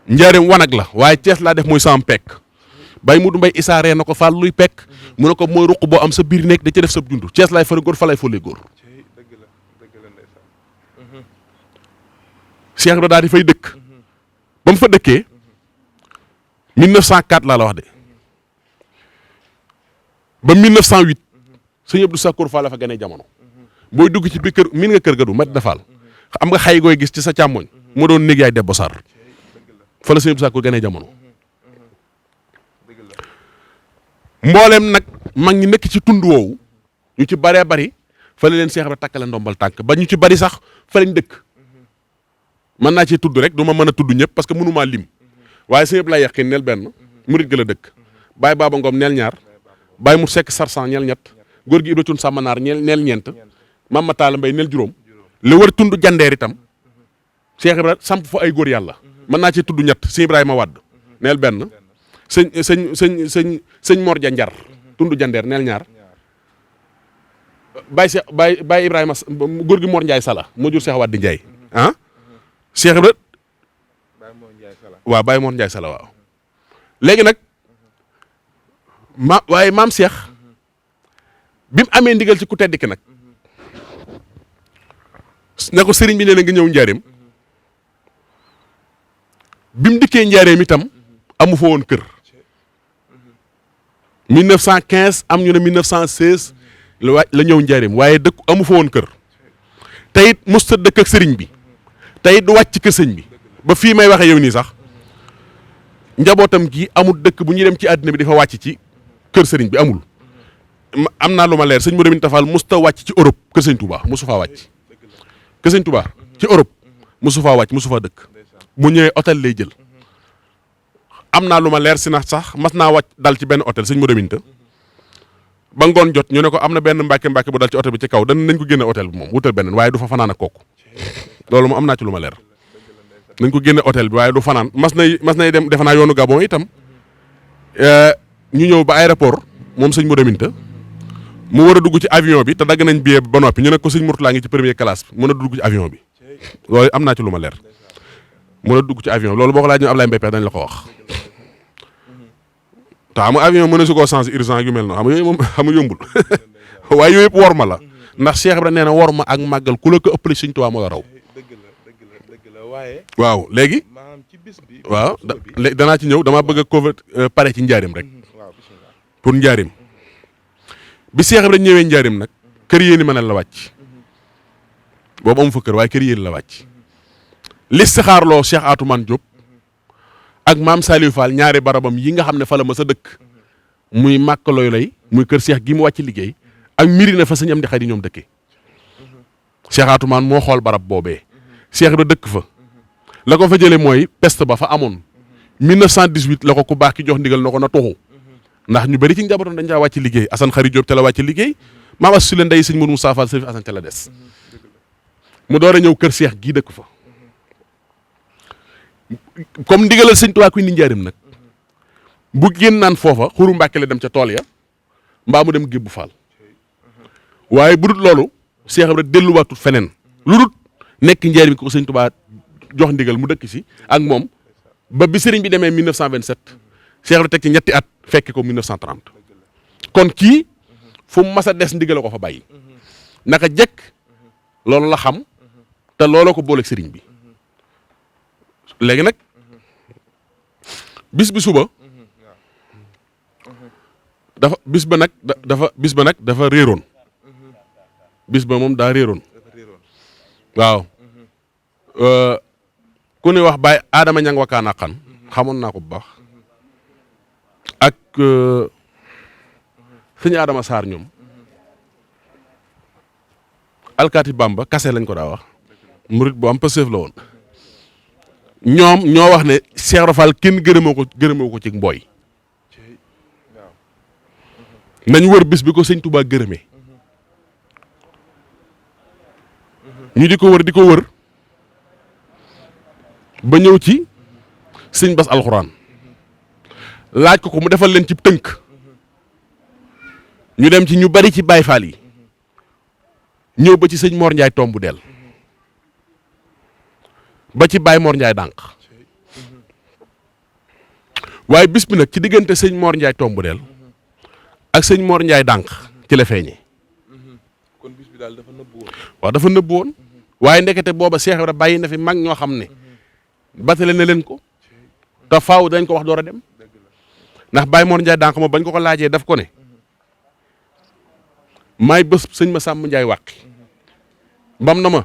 njaareem wanag la waaye Thiès laa def mooy sama pekk bay mu du mbay isaaree na ko Fall luy pekk mu ne ko mooy ruq boo am sa biir nekk da ca def sa dund Thiès laay fari góor fa lay folee góor Cheikh Ibra daal di fay dëkk ba mu fa dëkkee 1904 laa la wax de ba 1908 sëñ Abdou Sakkour Fall la fa gënee jamono booy dugg ci biir kër miin nga kër ga du Madina Fall am nga xay gooy gis ci sa càmmoñ moo doon néeg yaay Debbo Sarr fa la sëñ Abdou Sakkour gënee jamono mboolem nag mag ñi nekk ci tund woowu ñu ci baree bari fa la leen Cheikh Ibra takkale ndombal tànk ba ñu ci bari sax fa lañ dëkk mën naa ci tudd rek du ma mën a tudd ñëpp parce que mënumaa lim waaye sëñ Abdoulaye Yakhine neel benn murit ga la dëkk Baye Baba Ngom neel ñaar Baye mu sekk Sarsan ñeel ñett góor gi Ibra Tun Sàmmanaar neel ñeent Mama Talla Mbay neel juróom la wër tund jandeer itam Cheikh Ibra samp fa ay góor yàlla mën naa ci tudd ñett sëñ Ibrahima Wadd neel benn sëñ Mor Ja Njar tund jandeer neel ñaar Baye Ibrahima góor gi Mor Ndiaye Sala moo jur Cheikh Waddi Ndiaye ah Cheikh Ibra waaw Baye Mor Ndiaye Sala waaw léegi nag waaye maam Cheikh bi mu amee ndigal ci ku tedd ki nag ne ko sëriñ bi nee na nga ñëw njaareem bi mu dikkee njaareem itam amu fa woon kër 1915 am ñu ne 1916 la ñëw njaareem waaye dëkk amu fa woon kër te it musta dëkk ak sëriñ bi te it du wàcc kër sëñ bi ba fii may waxee yow nii sax njabootam gi amul dëkk bu ñuy dem ci àddina bi dafa wàcc ci kër sëriñ bi amul am naa lu ma leer sëñ Modou Minta Fall musta wàcc ci Europe kër sëñ Touba musu faa wàcc kër sëñ Touba ci Europe musu faa wàcc musu faa dëkk bu ñëwee hôtel lay jël am naa lu ma leer si na sax mas naa wàcc dal ci benn hôtel sëñ Modou Minta ba ngoon jot ñu ne ko am na benn mbàkke bu dal ci hôtel bi ci kaw nañ ko génne hôtel bi moom wutal beneen waaye du fa fanaan ak kooku loolu moom am naa ci lu ma leer nañ ko génne hôtel bi waaye du fanaan mas nay dem defe naa yoonu Gabon itam ñu ñëw ba aéroport moom sëñ Modou Minta mu war a dugg ci avion bi te dagg nañ billet ba noppi ñu ne ko sëñ Mourtala ngi ci première classe bi mën a dugg ci avion bi loolu am naa ci lu ma leer mën a dugg ci avion loolu boo ko laaj ñu Ablaye Mbaye dañ la ko wax te xam nga avion mën na su koo sens urgent yu mel noonu xam nga yooyu moom xam nga yombul waaye yooyu yëpp wor ma la ndax Cheikh Ibra nee na wor ma ak màggal ku la ko ëppale Sëñ Tuubaa moo la raw waaw léegi waaw léegi danaa ci ñëw dama bëgg a pare ci njaarim rek pour njaarim bi Cheikh Ibra ñëwee njaarim nag kër yéeni mënal la wàcc boobu amu fa kër waaye kër yéeni la wàcc listixaarloo Cheikh Atoumane Diop ak maam Saliou Fall ñaari barabam yi nga xam ne fa la ma sa dëkk muy màkk looy lay muy kër Cheikh gi mu wàcc liggéey ak mbiri na fa sëñ am di xay di ñoom dëkkee Cheikh Atoumane moo xool barab boobee Cheikh Ibra dëkk fa la ko fa jëlee mooy peste ba fa amoon 1918 la ko ku baax ki jox ndigal na ko na tuxu ndax ñu bëri ci njabootam dañ caa wàcc liggéey Assane Khary Diop te la wàcc liggéey maam Astou Sule ndey sëñ Mourou Moussa Fall sëñ Assane te la des mu door a ñëw kër Seex gii dëkk fa comme ndigalal sëñ Tuubaa kuy ni njaarim nag bu génn naan foofa xuru Mbàkke la dem ca tool ya mbaa mu dem Gébbu Faal waaye bu dul loolu Seex Ibra delluwaatut feneen lu dul nekk njaarim ko sëñ Tuubaa jox ndigal mu dëkk si ak moom ba bi sëriñ bi demee 1927 Seex Ibra teg ci ñetti at fekk ko 1930 kon kii fu mu mas a des ndigal ko fa bàyyi naka jekk loolu la xam te looloo ko booleeg sëriñ bi léegi nag bis bi suba dafa bis ba nag dafa réeroon bis ba moom daa réeroon waaw ku ne wax Baye Adama Ñang Wakana xan xamoon naa ko bu baax ak sëñ Adama Sarr ñoom alkaati Bamba kase lañ ko daa wax murit bu am pëseef la woon ñoom ñoo wax ne Cheikh Ibra Fall kenn gërëmoo ko ci mbooy nañ wër bis bi ko sëñ Touba gërëmee ñu di ko wër ba ñëw ci sëñ Bass alxuraan laaj ko mu defal leen ci tënk ñu dem ci ñu bari ci Baay Faal yi ñëw ba ci sëñ Mor Ndiaye tombu del ba ci Baye Mor Ndiaye dànq waaye bis bi nag ci diggante sëñ Mor Ndiaye tombu del ak sëñ Mor Ndiaye dànq ci la feeñee kon bis bi daal dafa nëbbu woon. waaw dafa nëbbu woon waaye ndekete booba Cheikh Ibra bàyyi na fi mag ñoo xam ne batale na leen ko te faaw dañ ko wax door a dem ndax Baye Mor Ndiaye dànq ma bañ ko laajee daf ko ne maay bés sëñ ma Sàmm Ndiaye wàqi bam na ma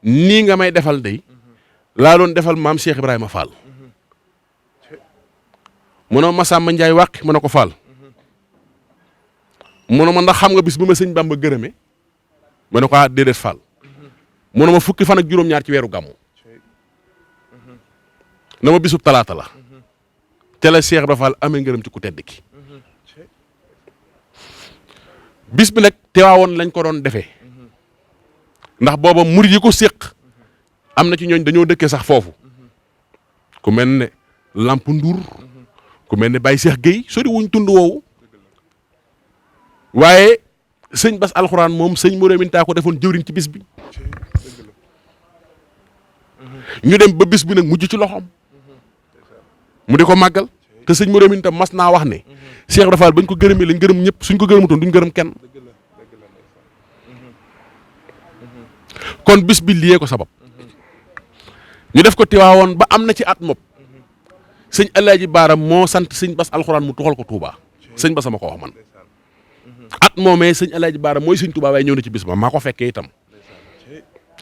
nii nga may defal day laa doon defal maam Cheikh Ibrahima Fall mu ne ma Sàmm Ndiaye wàqi mu ne ko Fall mu ne ma ndax xam nga bis bu ma sëñ Bamba gërëme ma ne ko ah déedéet Fall mu ne ma fukki fan ak juróom-ñaar ci weeru gàmmu na ma bisub talaata la te la Cheikh Ibrahima Fall amee ngërëm ci ku tedd ki bis bi nag Tiwaawoon lañ ko doon defee ndax booba murid yi ko séq am na ci ñooñ dañoo dëkkee sax foofu ku mel ne Lamp Ndour ku mel ne Baye Cheikh Gueye sori wuñ tund woowu waaye sëñ Bass alxuraan moom sëñ Mourou Minta ko defoon jëwriñ ci bis bi ñu dem ba bis bi nag mujj ci loxoom mu di ko màggal te sëñ Mourou Minta mas naa wax ne Cheikh Ibra Fall bañ ko gërëmee lañ gërëm ñëpp suñ ko gërëmutoon duñ gërëm kenn kon bis bi liyee ko sabab ñu def ko Tiwaawoon ba am na ci at moom sëñ Alaaji Baara moo sant sëñ Bass alxuraan mu tuxal ko Touba sëñ Bass sama ko wax man at moomee sëñ Alaaji Baara mooy sëñ Touba waaye ñëw na ci bis ba maa ko fekkee itam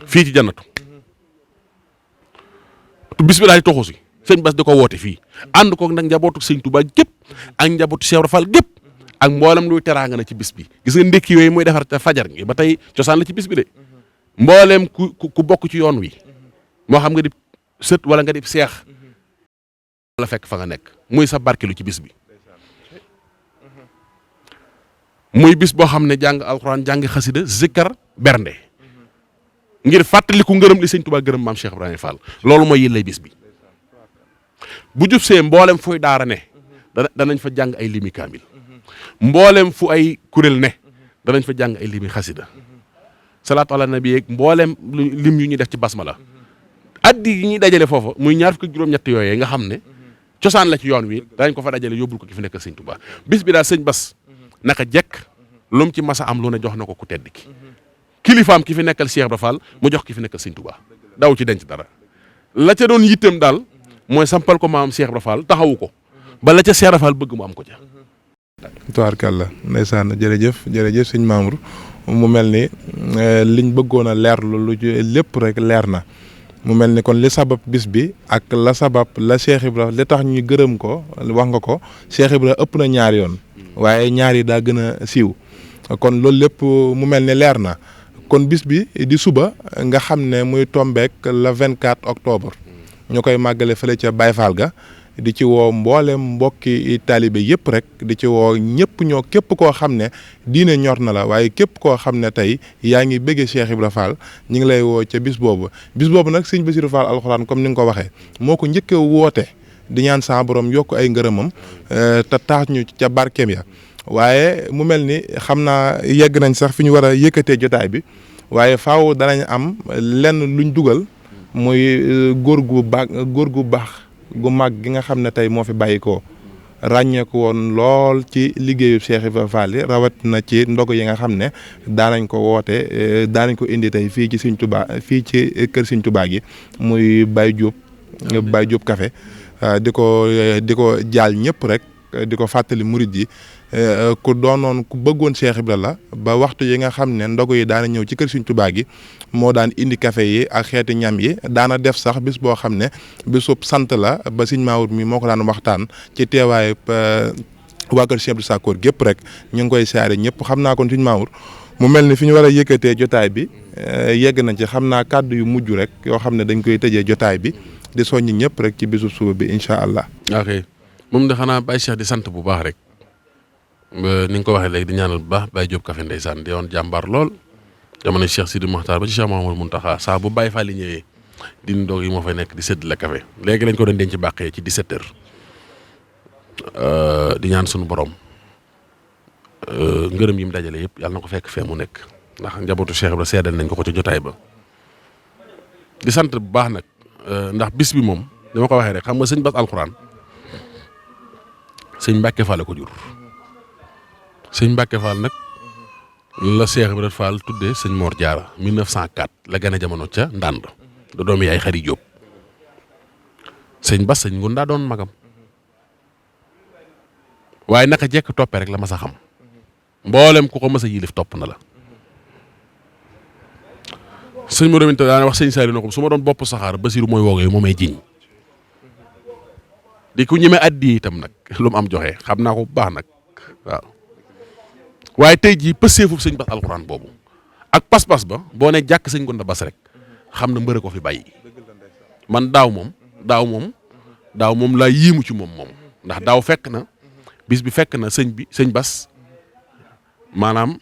fii ci jannatu bis bi daal di toxu si sëñ Bass di ko woote fii ànd ko nag njabootu sëñ Touba gépp ak njabootu Cheikh Ibra Fall gépp ak mboolem luy teraanga na ci bis bi gis nga ndékki yooyu mooy defar te fajar ngi ba tey cosaan la ci bis bi de mboolem ku bokk ci yoon wi moo xam nga di sët wala nga di seex la fekk fa nga nekk muy sa barkelu ci bis bi muy bis boo xam ne jàng alxuraan jàng xasida zikkar bernde ngir fàttaliku ngërëm li sëñ Touba gërëm maam Cheikh Ibrahima Fall loolu mooy yëllay bis bi bu jub see mboolem fuy daara ne danañ fa jàng ay limi kaamil mboolem fu ay kuréel ne danañ fa jàng ay limi xasida salaatu ala nabi yeeg mboolem lim yu ñuy def ci basmala addi yi ñuy dajale foofa muy ñaar fukki juróom-ñett yooyee nga xam ne cosaan la ci yoon wi danañ ko fa dajale yóbbul ko ki fi nekkal sëñ Touba bis bi daal sëñ Bass naka jekk lu mu ci masa am lu ne jox na ko ku tedd ki kilifaam ki fi nekkal Cheikh Ibra Fall mu jox ki fi nekkal sëñ Touba daw ci denc dara la ca doon yitteem daal mooy sampal ko maam Cheikh Ibra Fall taxawu ko ba la ca Cheikh Ibra Fall bëgg mu am ko ca. tubaarkàlla ndeysaan jërëjëf sëñ Mamour mu mel ni liñ bëggoon a leerlu lu lépp rek leer na mu mel ni kon li sabab bis bi ak la sabab la Cheikh Ibra li tax ñu gërëm ko wax nga ko Cheikh Ibra ëpp na ñaari yoon waaye ñaar yi daa gën a siiw kon loolu lépp mu mel ni leer na kon bis bi di suba nga xam ne muy tombeek le 24 octobre ñu koy màggale fële ca Baye Fall ga di ci woo mboolem mbokki taalibe yëpp rek di ci woo ñëpp képp koo xam ne diine ñor na la waaye képp koo xam ne tey yaa ngi bëggee Cheikh Ibra Fall ñu ngi lay woo ca bis boobu nag sëñ Bassirou Fall alxuraan comme ni nga ko waxee moo ko njëkk a woote di ñaan sa borom yokk ay ngërëmam te tax ñu ca barkeem ya waaye mu mel ni xam naa yegg nañ sax fi ñu war a yëkkatee jotaay bi waaye faaw danañ am lenn luñ dugal muy góor gu baax gu mag gi nga xam ne tey moo fi bàyyi ko ràññeeku woon lool ci liggéeyu Cheikh Ibra Fall yi rawat na ci ndogu yi nga xam ne daanañ ko woote daanañ ko indi tey fii ci Sëñ Tuubaa fii ci kër Sëñ Tuubaa gi muy Baye Diop Café di ko jaal ñëpp rek di ko fàttali murid yi ku doonoon ku bëggoon Cheikh Ibra la ba waxtu yi nga xam ne ndogu yi daana ñëw ci kër Sëñ Tuubaa gi moo daan indi café yi ak xeeti ñam yi daana def sax bis boo xam ne bisub sant la ba Sëñ Mamour mi moo ko daan waxtaan ci teewaay waa kër Cheikh Abdou Sakkoor gépp rek ñu ngi koy saare ñëpp xam naa kon Sëñ Mamour mu mel ni fi ñu war a yëkkatee jotaay bi yegg nañ ci xam naa kàddu yu mujj rek yoo xam ne dañ koy tëjee jotaay bi di soññi ñëpp rek ci bisu suba bi incha allah. ok moom de xanaa Baye Cheikh di sant bu baax rek ni nga ko waxee léegi di ñaanal bu baax Baye Diop Café ndeysaan di woon jàmbaar lool jamono Cheikh Sidi Mokhtar ba ci Cheikh Mouhamadou Mountakha saa bu Baye Fall ñëwee di ndoog yi moo fay nekk di sédd la café léegi lañ ko doon denc bàqee ci 17h di ñaan suñu borom ngërëm yi mu dajale yëpp yàlla na ko fekk fee mu nekk ndax njabootu Cheikh Ibra seedal nañ ko ci jotaay ba di sant bu baax nag ndax bis bi moom ni ma ko waxee rek xam nga sëñ Bass alxuraan sëñ Mbacke Fall ko jur sëñ Mbacke Fall nag la Cheikh Ibra Fall tuddee sëñ Mor Diarra 1904 la gën a jamono ca Ndande da doomi yaay Xari Jóob sëñ Bass sëñ Ngunda doon magam waaye naka jekk toppee rek la mas a xam mboolem ku ko mas a yilif topp na la sëñ Modou Minta daana wax sëñ Saliou na ko su ma doon bopp saxaar Basiru mooy woogee moo may jiñ di ku ñeme addi itam nag lu mu am joxe xam naa ko bu baax nag waaw waaye tey jii pëseefub sëñ Bass alxuraan boobu ak pas-pas ba boo ne jàkk sëñ Ngunda Bass rek xam na mbëre ko fi bàyyi man daaw moom laa yéemu ci moom ndax daaw fekk na bis bi fekk na sëñ Bass maanaam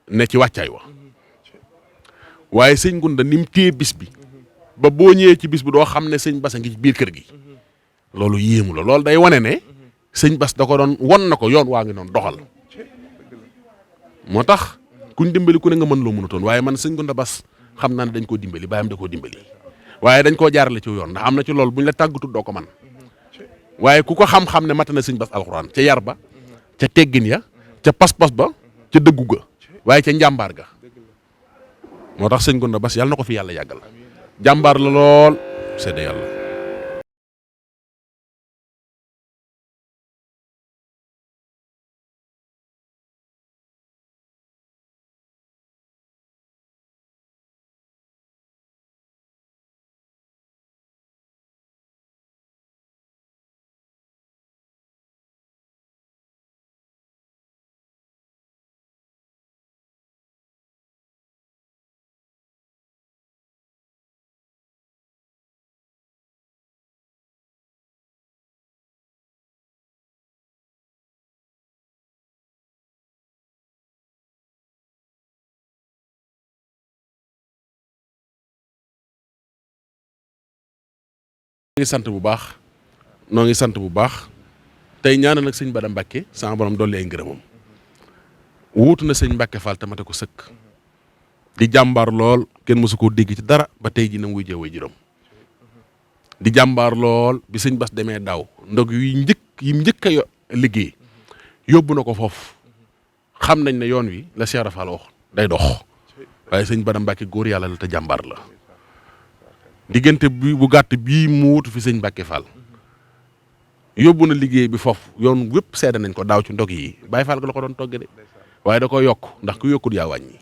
ne ci wàccaay wa waaye sëñ Ngunda ni mu téye bis bi ba boo ñëwee ci bis bi doo xam ne sëñ Bass a ngi ci biir kër gi loolu yéemu la loolu day wane ne sëñ Bass da ko doon won na ko yoon waa ngi noonu doxal moo tax kuñ dimbali ku ne nga mën loo mënutoon waaye man sëñ Ngunda Bass xam naa ne dañ koo dimbali bàyyam da koo dimbali waaye dañ koo jaarale ci yoon ndax am na ci loolu buñ la tàggatut doo ko man waaye ku ko xam-xam ne mat na sëñ Bass alxuraan ca yar ba ca teggin ya ca pas-pas ba ca dëggu ga waaye ca njàmbaar ga moo tax sëñ Ngunda Bass yàlla na ko fi yàlla yàggal jàmbaar la lool seede yàlla. ngi sant bu baax noo ngi sant bu baax tey ñaanal nag sëñ Bada Mbacke sama borom dolli ay ngërëmam wuutu na sëñ Mbacke Fall tamate ko sëkk di jàmbaar lool kenn mësu koo dégg ci dara ba tey ji na wuy jëwee juróom di jàmbaar lool bi sëñ Bass demee daaw ndog yi njëkk a liggéey yóbbu na ko foofu xam nañ ne yoon wi la Cheikh Fall wax day dox waaye sëñ Bada Mbacke góor yàlla la te jàmbaar la diggante bi bu gàtt bii mu wutu fi sëñ Mbacke Fall yóbbu na liggéey bi foofu yoon wépp seede nañ ko daaw ci ndog yi Baye Fall ga la ko doon togge de waaye da ko yokk ndax ku yokkut yaa wàññi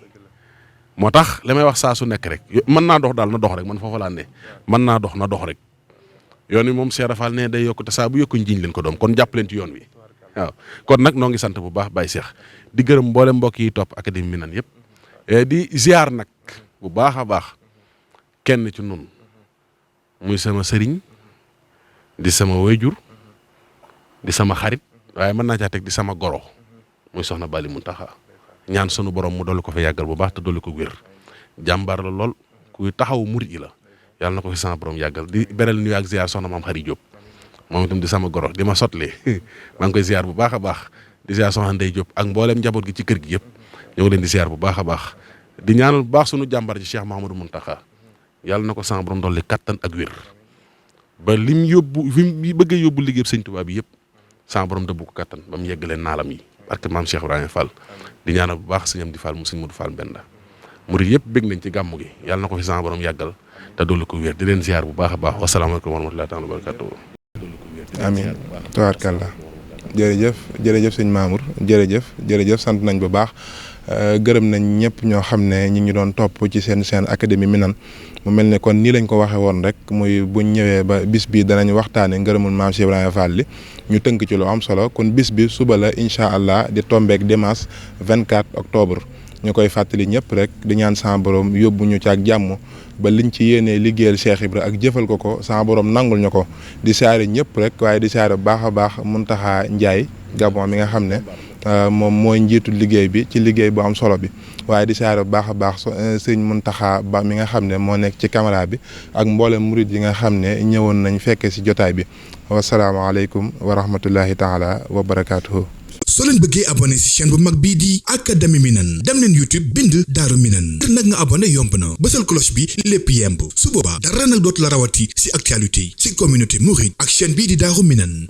moo tax li may wax saa su nekk rek mën naa dox daal na dox rek man foofu laa ne mën naa dox na dox rek yoon wi moom Cheikh Fall ne day yokk te saa bu yokku njiñ leen ko doom kon jàpp leen ci yoon wi waaw kon nag noo ngi sant bu baax Baye Cheikh di gërëm mboolem mbokk yi topp académie Minane yëpp di ziar nag bu baax a baax kenn ci nun muy sama sëriñ di sama wayjur di sama xarit waaye mën naa caa teg di sama goro muy soxna Bali Muntaxa ñaan sunu borom mu dolli ko fa yàggal bu baax te dolli ko wér jàmbaar la lool kuy taxaw murit yi la yàlla na ko fi sama borom yàggal di beral nuyu ak ziar soxna maam Xari Diop moom itam di sama goro di ma sotlee maa ngi koy ziar bu baax a baax di ziar soxna Ndey Diop ak mboolem njaboot gi ci kër gi yëpp ñoo ngi leen di ziar bu baax a baax di ñaanal bu baax sunu jàmbaar ji Cheikh Mahamadou Muntaxa yàlla na ko sama borom dolli kattan ak wér ba lim yóbbu fi bëgg a yóbbu liggéey sëñ Tuubaa bi yëpp sama borom dëbbu ko kattan ba mu yegg leen naalam yi barke maam Cheikh Ibrahima Fall di ñaanal bu baax sëñ Amdi Fall mu sëñ Modou Fall Mbenda murid yëpp bëgg nañ ci gàmmu gi yàlla na ko fi sama borom yàggal te dolli ko wér di leen ziar bu baax a baax wasalaamaaleykum wa rahmatullahi taala wa barakatuh amiin tabaarkalla jërëjëf sëñ Mamour jërëjëf sant nañ bu baax gërëm nañ ñëpp ñoo xam ne ñi ngi doon topp ci seen académie Minane mu mel ne kon nii lañ ko waxee woon rek muy buñ ñëwee ba bis bi danañ waxtaane ngërëmul maam Cheikh Ibrahima Fall li ñu tënk ci lu am solo kon bis bi suba la incha allah di tombeek dimanche 24 octobre ñu koy fàttali ñëpp rek di ñaan sama borom yóbbu ñu ci ak jàmm ba liñ ci yéenee liggéeyal Cheikh Ibra ak jëfal ko sama borom nangul ñu ko di saare ñëpp rek waaye di saare bu baax a baax Muntaxa Njaay Gabon mi nga xam ne moom mooy njiitu liggéey bi ci liggéey bu am solo bi waaye di saare bu baax a baax sëñ Muntaxa Ba mi nga xam ne moo nekk ci caméra bi ak mboolem murid yi nga xam ne ñëwoon nañ fekke si jotaay bi wasalaamaaleykum wa rahmatullahi taala wa barakaatuhu. soo leen bëggee abonné ci chaîne bu mag bii di académie Minane dem leen YouTube bind Daaru Minane ngir nag nga abonné yomb na bësal cloche bi lépp yemb su boobaa dara nag dootu la rawati ci actualité ci communauté mouride ak chaîne bii di Daaru Minane